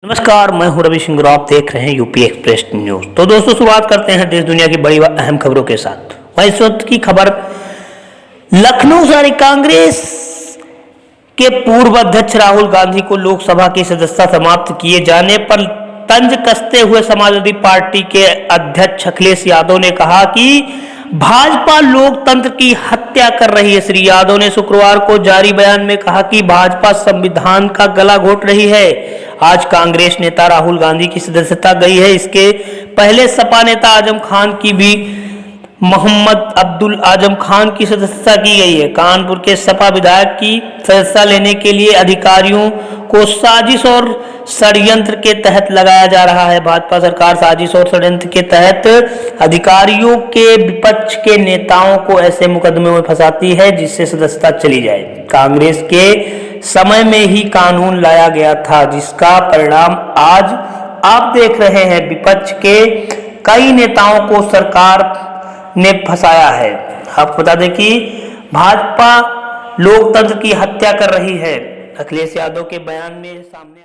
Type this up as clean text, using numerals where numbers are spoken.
नमस्कार, मैं हूं रवि सिंह। आप देख रहे हैं यूपी एक्सप्रेस न्यूज। तो दोस्तों, शुरुआत करते हैं देश दुनिया की बड़ी व अहम खबरों के साथ। वहीं इस वक्त की खबर, लखनऊ से कांग्रेस के पूर्व अध्यक्ष राहुल गांधी को लोकसभा की सदस्यता समाप्त किए जाने पर तंज कसते हुए समाजवादी पार्टी के अध्यक्ष अखिलेश यादव ने कहा कि भाजपा लोकतंत्र की हत्या कर रही है। श्री यादव ने शुक्रवार को जारी बयान में कहा कि भाजपा संविधान का गला घोट रही है। आज कांग्रेस नेता राहुल गांधी की सदस्यता गई है। इसके पहले सपा नेता आजम खान की भी मोहम्मद अब्दुल आजम खान की सदस्यता की गई है। कानपुर के सपा विधायक की सदस्यता लेने के लिए अधिकारियों को साजिश और षड्यंत्र के तहत लगाया जा रहा है। भाजपा सरकार साजिश और षड्यंत्र के तहत अधिकारियों के विपक्ष के नेताओं को ऐसे मुकदमे में फंसाती है जिससे सदस्यता चली जाए। कांग्रेस के समय में ही कानून लाया गया था, जिसका परिणाम आज आप देख रहे हैं। विपक्ष के कई नेताओं को सरकार ने फंसाया है। आपको बता दें कि भाजपा लोकतंत्र की हत्या कर रही है। अखिलेश यादव के बयान में सामने